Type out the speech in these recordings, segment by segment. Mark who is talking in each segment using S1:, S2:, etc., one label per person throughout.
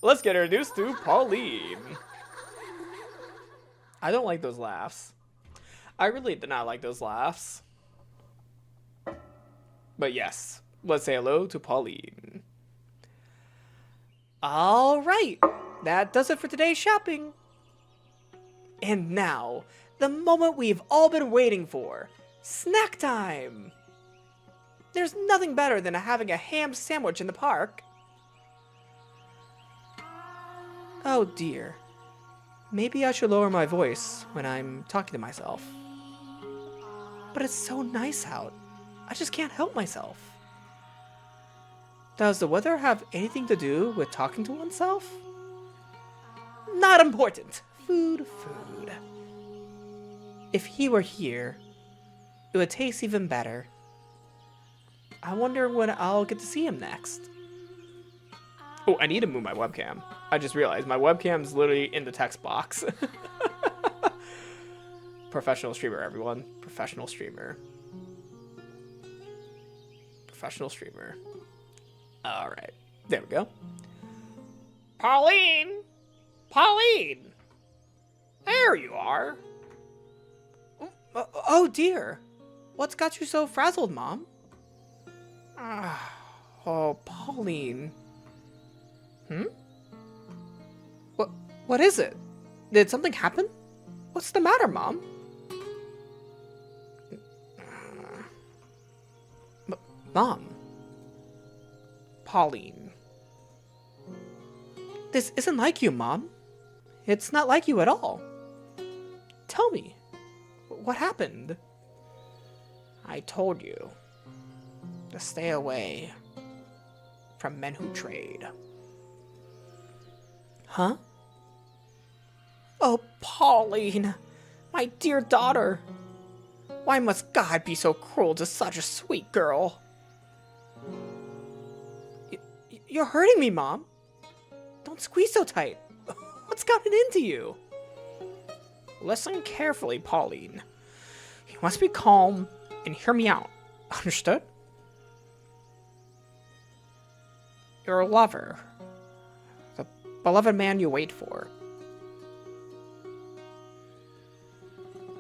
S1: Let's get introduced to Pauline. I don't like those laughs. I really did not like those laughs. But yes, let's say hello to Pauline. Alright, that does it for today's shopping. And now, the moment we've all been waiting for. Snack time! There's nothing better than having a ham sandwich in the park. Oh dear. Maybe I should lower my voice when I'm talking to myself. But it's so nice out. I just can't help myself. Does the weather have anything to do with talking to oneself? Not important. Food. If he were here, it would taste even better. I wonder when I'll get to see him next. Oh, I need to move my webcam. I just realized my webcam's literally in the text box. Professional streamer, everyone. Professional streamer. Professional streamer. Alright. There we go. Pauline! Pauline! There you are! Oh dear. What's got you so frazzled, Mom? Oh, Pauline. What is it? Did something happen? What's the matter, Mom? Mom. Pauline. This isn't like you, Mom. It's not like you at all. Tell me, what happened? I told you to stay away from men who trade. Huh? Oh, Pauline, my dear daughter. Why must God be so cruel to such a sweet girl? You're hurting me, Mom. Don't squeeze so tight. What's gotten into you? Listen carefully, Pauline. You must be calm and hear me out. Understood? Your lover, the beloved man you wait for,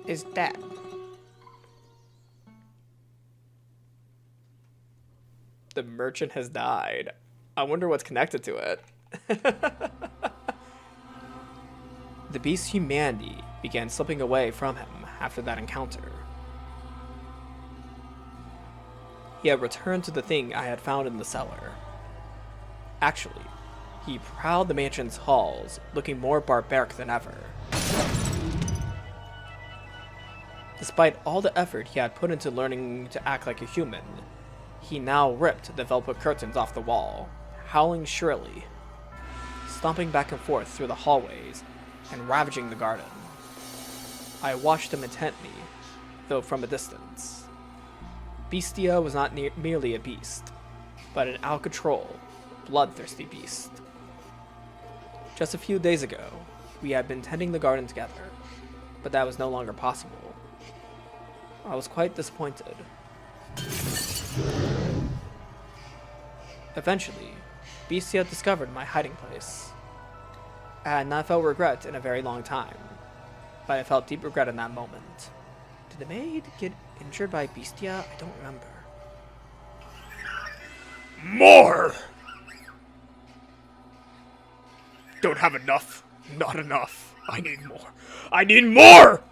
S1: is dead. The merchant has died. I wonder what's connected to it. The beast's humanity began slipping away from him after that encounter. He had returned to the thing I had found in the cellar. Actually, he prowled the mansion's halls, looking more barbaric than ever. Despite all the effort he had put into learning to act like a human, he now ripped the velvet curtains off the wall, howling shrilly, stomping back and forth through the hallways, and ravaging the garden. I watched him intently, though from a distance. Bestia was not merely a beast, but an out-of-control, bloodthirsty beast. Just a few days ago, we had been tending the garden together, but that was no longer possible. I was quite disappointed. Eventually, Bestia discovered my hiding place. I had not felt regret in a very long time, but I felt deep regret in that moment. Did the maid get injured by Bestia? I don't remember.
S2: More! Don't have enough. Not enough. I need more. I need more!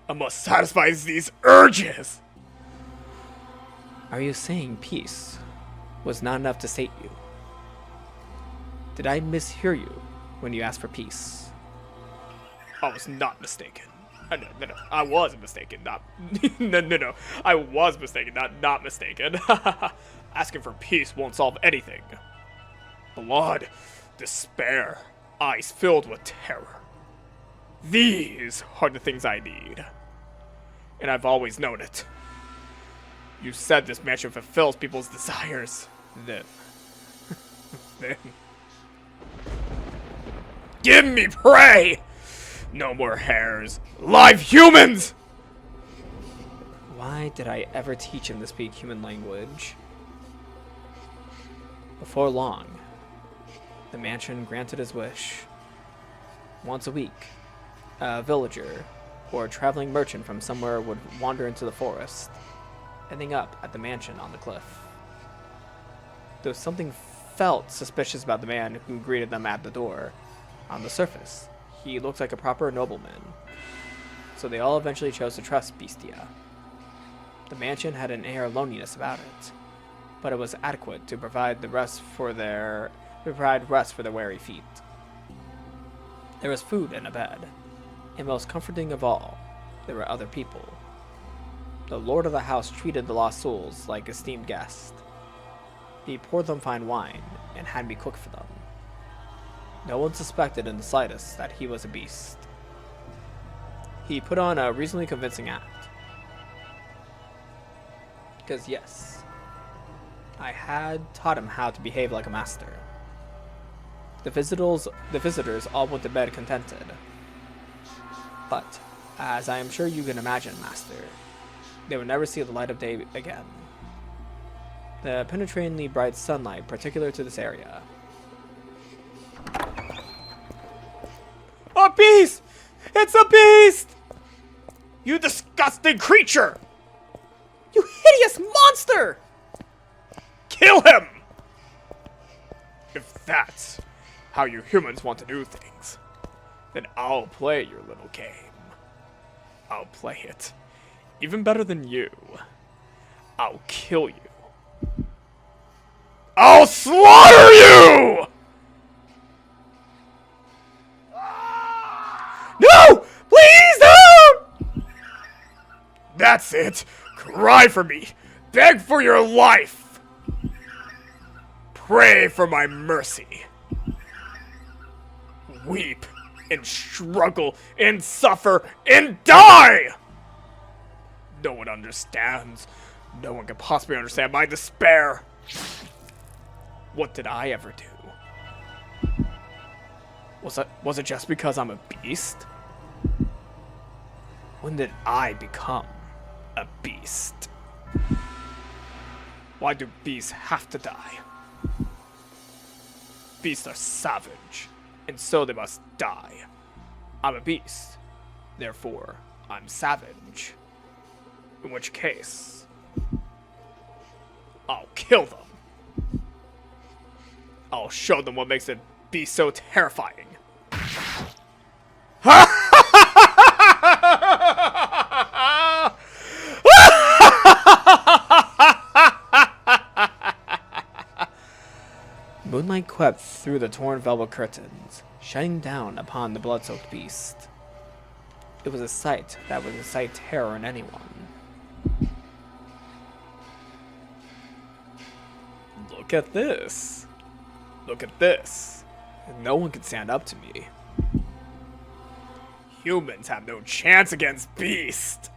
S2: I must satisfy these urges!
S1: Are you saying peace was not enough to sate you? Did I mishear you when you asked for peace?
S2: I was not mistaken. No. I was mistaken, not... No. I was mistaken, not mistaken. Asking for peace won't solve anything. Blood, despair, eyes filled with terror. These are the things I need. And I've always known it. You said this mansion fulfills people's desires. Then... Give me prey! No more hares. Live humans!
S1: Why did I ever teach him to speak human language? Before long, The mansion granted his wish. Once a week, a villager or a traveling merchant from somewhere would wander into the forest, ending up at the mansion on the cliff. Though something felt suspicious about the man who greeted them at the door, on the surface, he looked like a proper nobleman. So they all eventually chose to trust Bestia. The mansion had an air of loneliness about it, but it was adequate to provide rest for their weary feet. There was food and a bed, and most comforting of all, there were other people. The lord of the house treated the lost souls like esteemed guests. He poured them fine wine and had me cook for them. No one suspected in the slightest that he was a beast. He put on a reasonably convincing act. Because yes, I had taught him how to behave like a master. The visitors all went to bed contented. But, as I am sure you can imagine, master, they would never see the light of day again. The penetratingly bright sunlight particular to this area.
S2: A beast! It's a beast! You disgusting creature!
S1: You hideous monster!
S2: Kill him! If that's how you humans want to do things, then I'll play your little game. I'll play it even better than you. I'll kill you. I'll slaughter you! No! Please don't! That's it. Cry for me. Beg for your life. Pray for my mercy. Weep and struggle and suffer and die! No one understands. No one can possibly understand my despair. What did I ever do? Was it just because I'm a beast? When did I become a beast? Why do beasts have to die? Beasts are savage, and so they must die. I'm a beast, therefore I'm savage. In which case, I'll kill them. I'll show them what makes a beast so terrifying.
S1: Moonlight crept through the torn velvet curtains, shining down upon the blood-soaked beast. It was a sight that would incite terror in anyone.
S2: Look at this. Look at this. No one can stand up to me. Humans have no chance against beasts.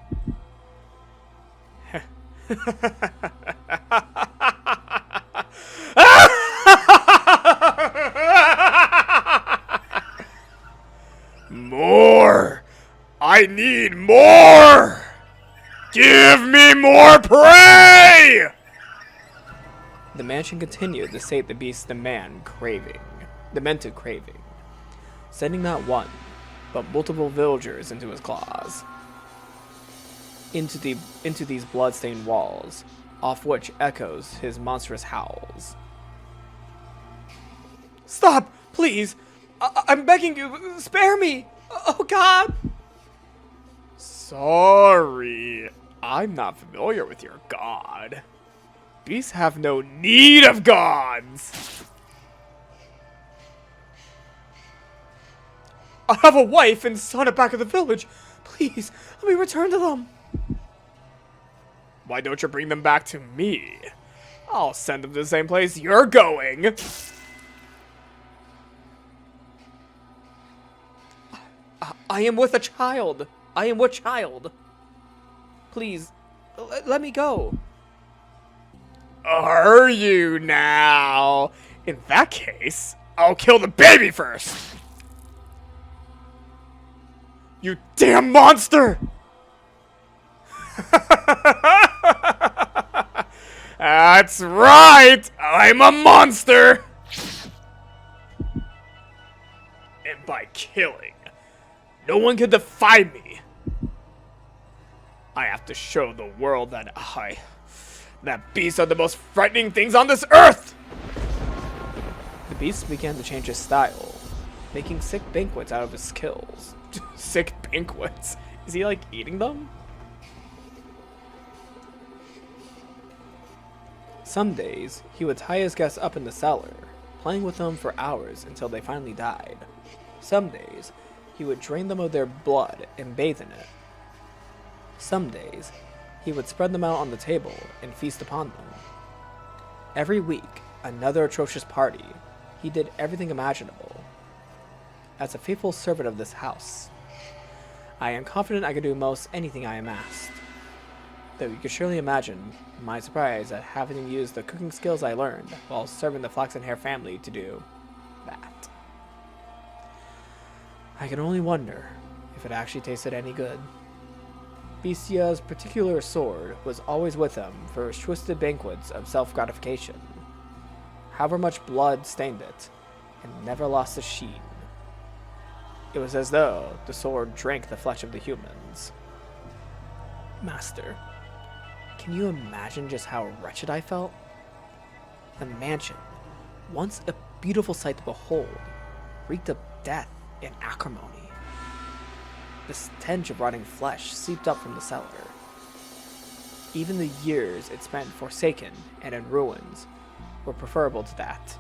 S2: More! I need more! Give me more prey!
S1: The mansion continued to sate the beast's demented craving, sending not one, but multiple villagers into his claws, into these blood-stained walls, off which echoes his monstrous howls.
S2: Stop, please! I'm begging you, spare me! Oh God! Sorry, I'm not familiar with your god. Beasts have no need of gods! I have a wife and son at back of the village. Please, let me return to them. Why don't you bring them back to me? I'll send them to the same place you're going.
S1: I am with a child. I am with child. Please, let me go.
S2: Are you now? In that case, I'll kill the baby first. You damn monster! That's right! I'm a monster! and by killing. No one can defy me. I have to show the world that beasts are the most frightening things on this earth!
S1: The beast began to change his style, making sick banquets out of his kills.
S2: Sick banquets? Is he like eating them?
S1: Some days, he would tie his guests up in the cellar, playing with them for hours until they finally died. Some days, he would drain them of their blood and bathe in it. Some days, he would spread them out on the table and feast upon them. Every week, another atrocious party. He did everything imaginable. As a faithful servant of this house, I am confident I could do most anything I am asked. Though you could surely imagine my surprise at having used the cooking skills I learned while serving the Flaxen Hair family to do that. I can only wonder if it actually tasted any good. Bestia's particular sword was always with him for his twisted banquets of self-gratification. However much blood stained it, and never lost its sheen. It was as though the sword drank the flesh of the humans. Master, can you imagine just how wretched I felt? The mansion, once a beautiful sight to behold, reeked of death and acrimony. The stench of rotting flesh seeped up from the cellar. Even the years it spent forsaken and in ruins were preferable to that.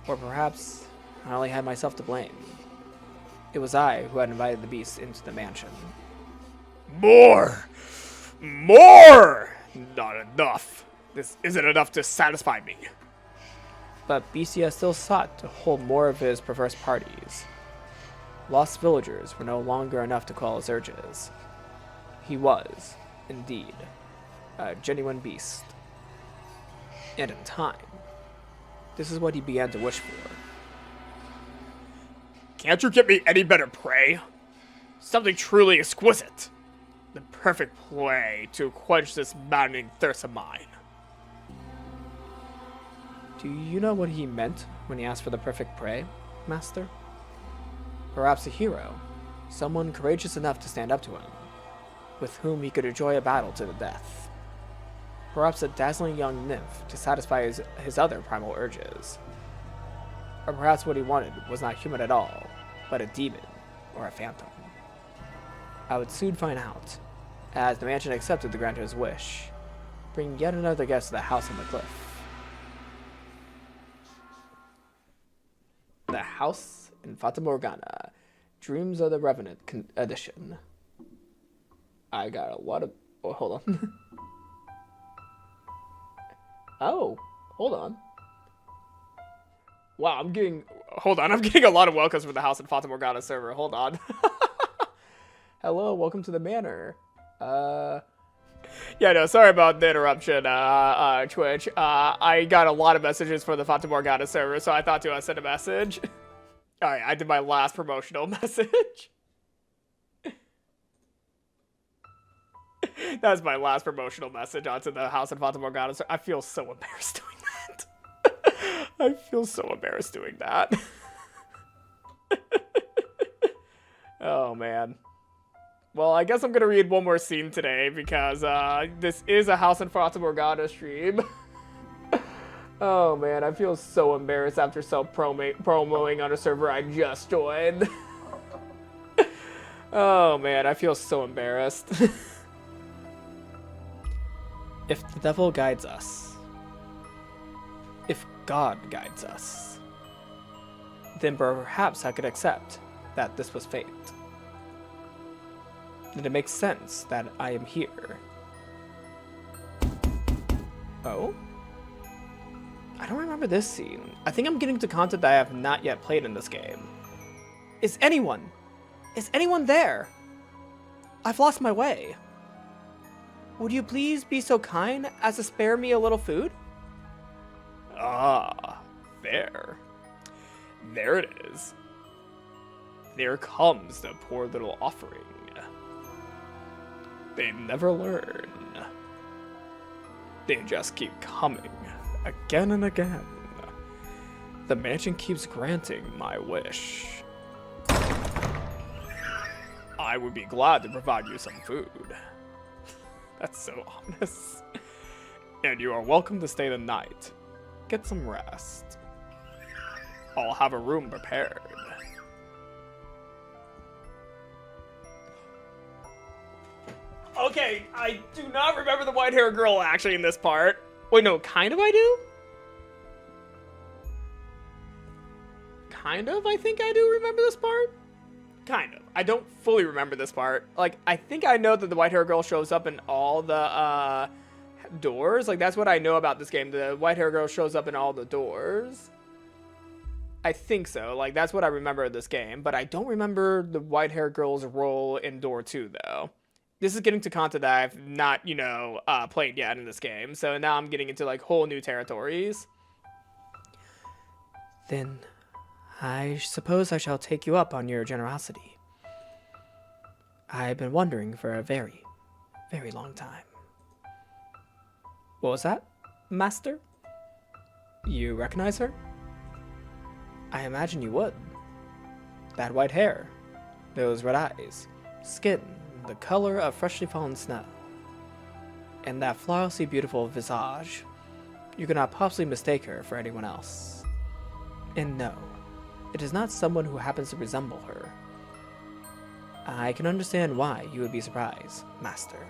S1: Or perhaps I only had myself to blame. It was I who had invited the beast into the mansion.
S2: More! More! Not enough. This isn't enough to satisfy me.
S1: But Bestia still sought to hold more of his perverse parties. Lost villagers were no longer enough to quell his urges. He was, indeed, a genuine beast. And in time, this is what he began to wish for.
S2: Can't you get me any better prey? Something truly exquisite. The perfect prey to quench this maddening thirst of mine.
S1: Do you know what he meant when he asked for the perfect prey, Master? Perhaps a hero, someone courageous enough to stand up to him, with whom he could enjoy a battle to the death. Perhaps a dazzling young nymph to satisfy his other primal urges. Or perhaps what he wanted was not human at all, but a demon or a phantom. I would soon find out, as the mansion accepted the grantor's wish, bringing yet another guest to the house on the cliff. The House in Fata Morgana, Dreams of the Revenant edition. I got a lot of... Oh, hold on. Oh, hold on.
S2: Wow, I'm getting a lot of welcomes for the House in Fata Morgana server. Hold on.
S1: Hello, welcome to the manor.
S2: Yeah, no, sorry about the interruption, Twitch. I got a lot of messages for the Fata Morgana server, so I thought to send a message. Alright, I did my last promotional message. That's my last promotional message onto the House in Fata Morgana server. I feel so embarrassed doing that. I feel so embarrassed doing that. Oh, man. Well, I guess I'm gonna read one more scene today because this is a House in Fata Morgana stream. Oh man, I feel so embarrassed after promoing on a server I just joined. Oh man, I feel so embarrassed. If the devil guides us, if God guides us, then perhaps I could accept that this was fate. Then it makes sense that I am here. Oh? I don't remember this scene. I think I'm getting to content that I have not yet played in this game. Is anyone there? I've lost my way. Would you please be so kind as to spare me a little food? Ah, there. There it is. There comes the poor little offering. They never learn. They just keep coming, again and again.
S1: The mansion keeps granting my wish.
S2: I would be glad to provide you some food. That's so honest. And you are welcome to stay the night. Get some rest. I'll have a room prepared. Okay, I do not remember the white-haired girl actually in this part. Wait, no, kind of I do? Kind of, I think I do remember this part. Kind of. I don't fully remember this part. Like, I think I know that the white-haired girl shows up in all the, doors. Like, that's what I know about this game. The white-haired girl shows up in all the doors. I think so. Like, that's what I remember of this game. But I don't remember the white-haired girl's role in Door 2, though. This is getting to content that I've not, played yet in this game. So now I'm getting into, like, whole new territories.
S1: Then I suppose I shall take you up on your generosity. I've been wondering for a very, very long time. What was that, Master? You recognize her? I imagine you would. That white hair, those red eyes, skin, the color of freshly fallen snow, and that flawlessly beautiful visage. You cannot possibly mistake her for anyone else. And no, it is not someone who happens to resemble her. I can understand why you would be surprised, Master.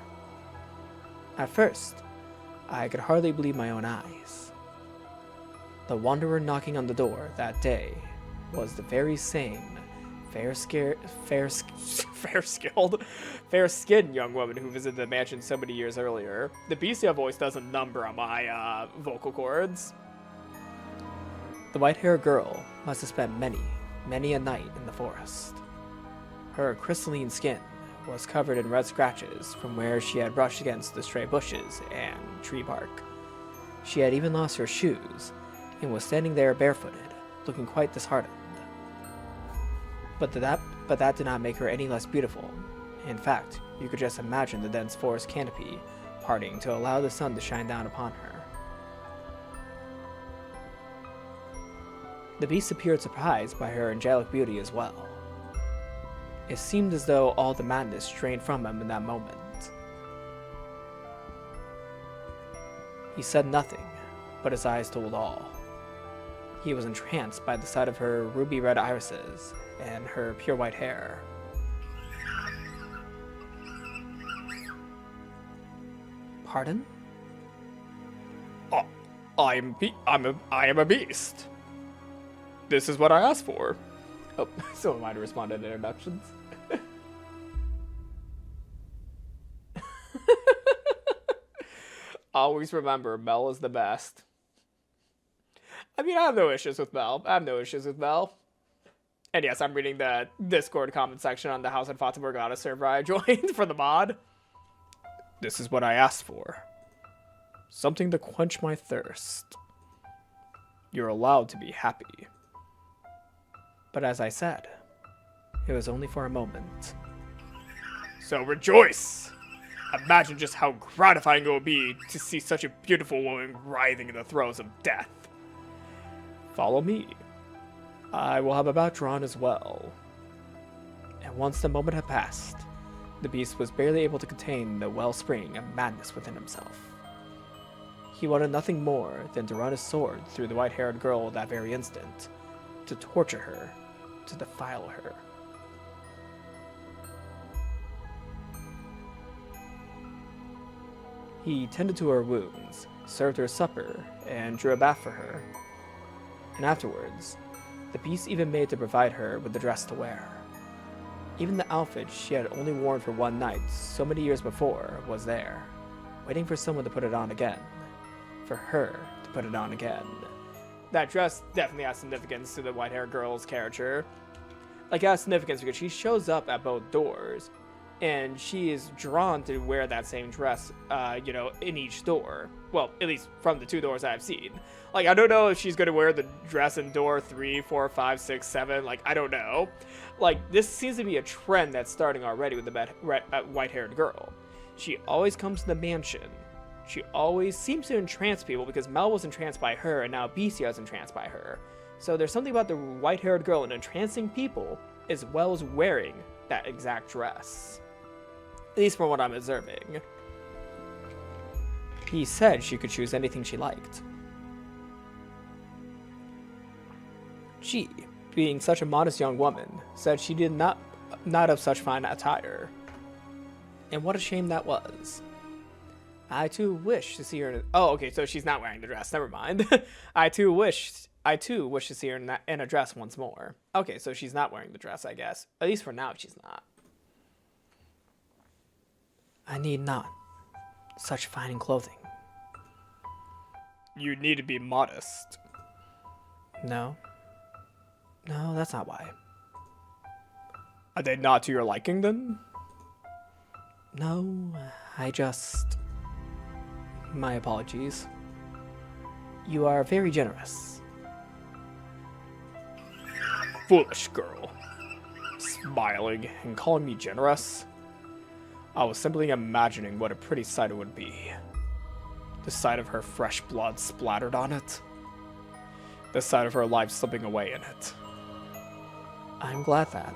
S1: At first, I could hardly believe my own eyes. The wanderer knocking on the door that day was the very same fair-skinned young woman who visited the mansion so many years earlier. The Bestia voice does a number on my vocal cords. The white-haired girl must have spent many, many a night in the forest. Her crystalline skin was covered in red scratches from where she had brushed against the stray bushes and tree bark. She had even lost her shoes and was standing there barefooted, looking quite disheartened. But that did not make her any less beautiful. In fact, you could just imagine the dense forest canopy parting to allow the sun to shine down upon her. The beast appeared surprised by her angelic beauty as well. It seemed as though all the madness drained from him in that moment. He said nothing, but his eyes told all. He was entranced by the sight of her ruby red irises and her pure white hair. Pardon?
S2: I am a beast. This is what I asked for. Oh, so am I to respond to introductions. Always remember, Mel is the best. I mean, I have no issues with Mel. And yes, I'm reading the Discord comment section on the House and Fata Morgana server I joined for the mod. This is what I asked for. Something to quench my thirst. You're allowed to be happy.
S1: But as I said, it was only for a moment.
S2: So rejoice! Imagine just how gratifying it will be to see such a beautiful woman writhing in the throes of death. Follow me. I will have a bout drawn as well.
S1: And once the moment had passed, the beast was barely able to contain the wellspring of madness within himself. He wanted nothing more than to run his sword through the white-haired girl that very instant, to torture her, to defile her. He tended to her wounds, served her supper, and drew a bath for her. And afterwards, the beast even made to provide her with the dress to wear. Even the outfit she had only worn for one night so many years before was there, waiting for someone to put it on again. For her to put it on again. That dress definitely has significance to the white-haired girl's character. Like, it has significance because she shows up at both doors, and she is drawn to wear that same dress, in each door. Well, at least from the two doors I've seen. Like, I don't know if she's going to wear the dress in door 3, 4, 5, 6, 7. Like, I don't know. Like, this seems to be a trend that's starting already with the white-haired girl. She always comes to the mansion. She always seems to entrance people because Mel was entranced by her, and now Bestia is entranced by her. So there's something about the white-haired girl and entrancing people as well as wearing that exact dress. At least from what I'm observing. He said she could choose anything she liked. She, being such a modest young woman, said she did not have such fine attire. And what a shame that was. I too wish to see her in oh, okay, so she's not wearing the dress. Never mind. I too wish to see her in a dress once more. Okay, so she's not wearing the dress, I guess. At least for now, she's not. I need not such fine clothing.
S2: You need to be modest.
S1: No. No, that's not why.
S2: Are they not to your liking, then?
S1: No, I just... My apologies. You are very generous.
S2: Foolish girl. Smiling and calling me generous? I was simply imagining what a pretty sight it would be. The sight of her fresh blood splattered on it. The sight of her life slipping away in it.
S1: I'm glad that,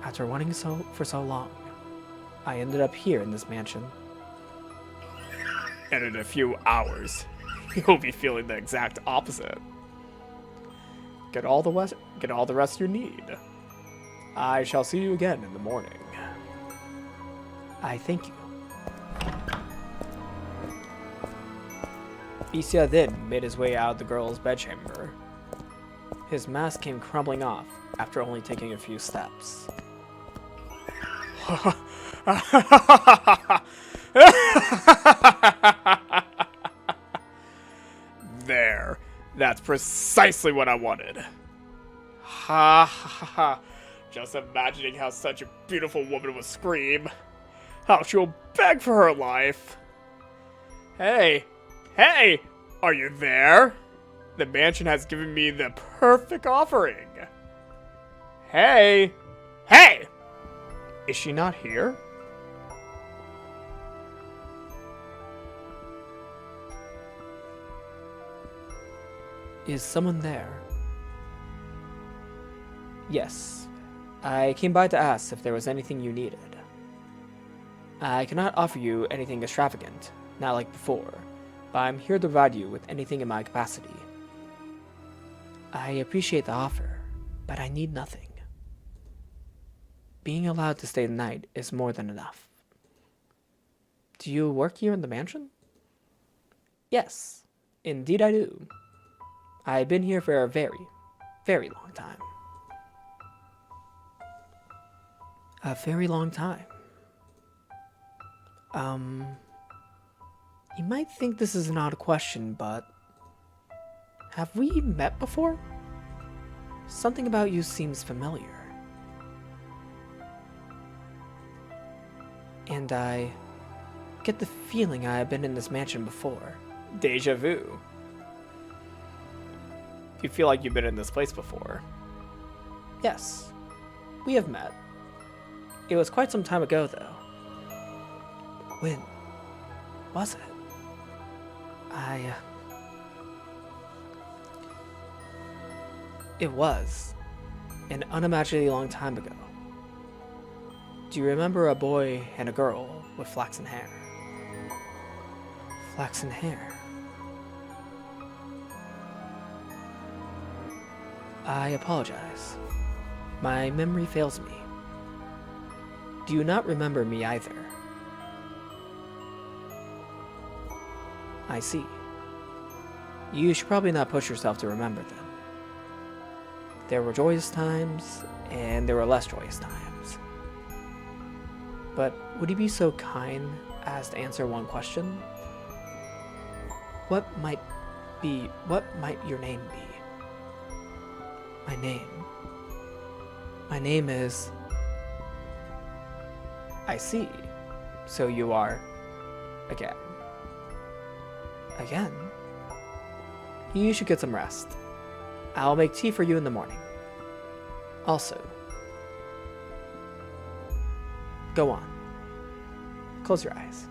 S1: after wanting for so long, I ended up here in this mansion.
S2: And in a few hours, you'll be feeling the exact opposite. Get all the rest you need. I shall see you again in the morning.
S1: I thank you. Bestia then made his way out of the girl's bedchamber. His mask came crumbling off after only taking a few steps.
S2: There. That's precisely what I wanted. Ha ha ha. Just imagining how such a beautiful woman would scream. How she'll beg for her life. Hey! Hey! Are you there? The mansion has given me the perfect offering. Hey! Hey! Is she not here?
S1: Is someone there? Yes. I came by to ask if there was anything you needed. I cannot offer you anything extravagant, not like before, but I'm here to provide you with anything in my capacity. I appreciate the offer, but I need nothing. Being allowed to stay the night is more than enough. Do you work here in the mansion? Yes, indeed I do. I've been here for a very, very long time. A very long time. You might think this is an odd question, but have we met before? Something about you seems familiar. And I get the feeling I have been in this mansion before.
S2: Deja vu. You feel like you've been in this place before.
S1: Yes, we have met. It was quite some time ago, though. When was it? It was an unimaginably long time ago. Do you remember a boy and a girl with flaxen hair? Flaxen hair. I apologize. My memory fails me. Do you not remember me either? I see. You should probably not push yourself to remember them. There were joyous times, and there were less joyous times. But would you be so kind as to answer one question? What might your name be? My name. My name is... I see. So you are... again. Again? You should get some rest. I'll make tea for you in the morning. Also, go on. Close your eyes.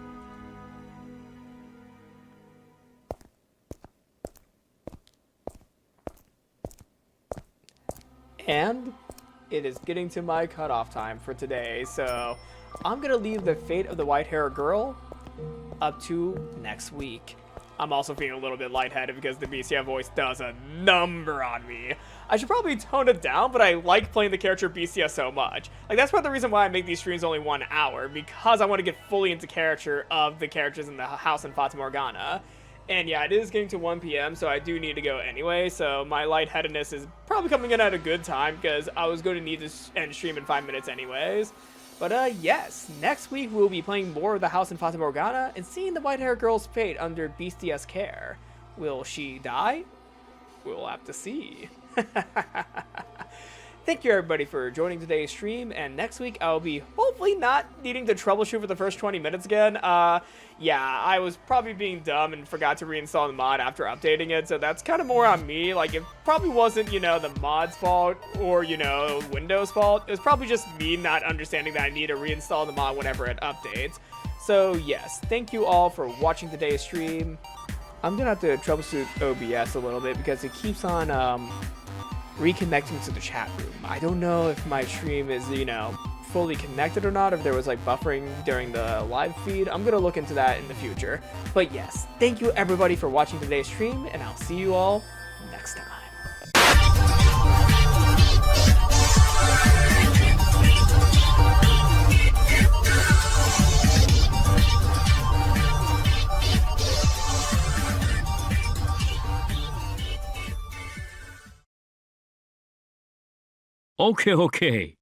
S1: And it is getting to my cutoff time for today, so I'm gonna leave the fate of the white-haired girl up to next week.
S2: I'm also feeling a little bit lightheaded because the Bestia voice does a number on me. I should probably tone it down, but I like playing the character Bestia so much. Like, that's part of the reason why I make these streams only 1 hour, because I want to get fully into character of the characters in the house in Fata Morgana. And yeah, it is getting to 1 p.m., so I do need to go anyway, so my lightheadedness is probably coming in at a good time, because I was going to need to end stream in 5 minutes anyways. But yes, next week we'll be playing more of the house in Fata Morgana and seeing the white-haired girl's fate under Bestia's care. Will she die? We'll have to see. Thank you everybody for joining today's stream, and next week I'll be hopefully not needing to troubleshoot for the first 20 minutes again. Yeah, I was probably being dumb and forgot to reinstall the mod after updating it, so that's kind of more on me. Like, it probably wasn't, you know, the mod's fault or, you know, Windows' fault. It was probably just me not understanding that I need to reinstall the mod whenever it updates. So yes, thank you all for watching today's stream. I'm gonna have to troubleshoot OBS a little bit because it keeps on reconnecting to the chat room. I don't know if my stream is, you know, fully connected or not, if there was like buffering during the live feed. I'm gonna look into that in the future. But yes, thank you everybody for watching today's stream, and I'll see you all next time.
S3: Okay, okay.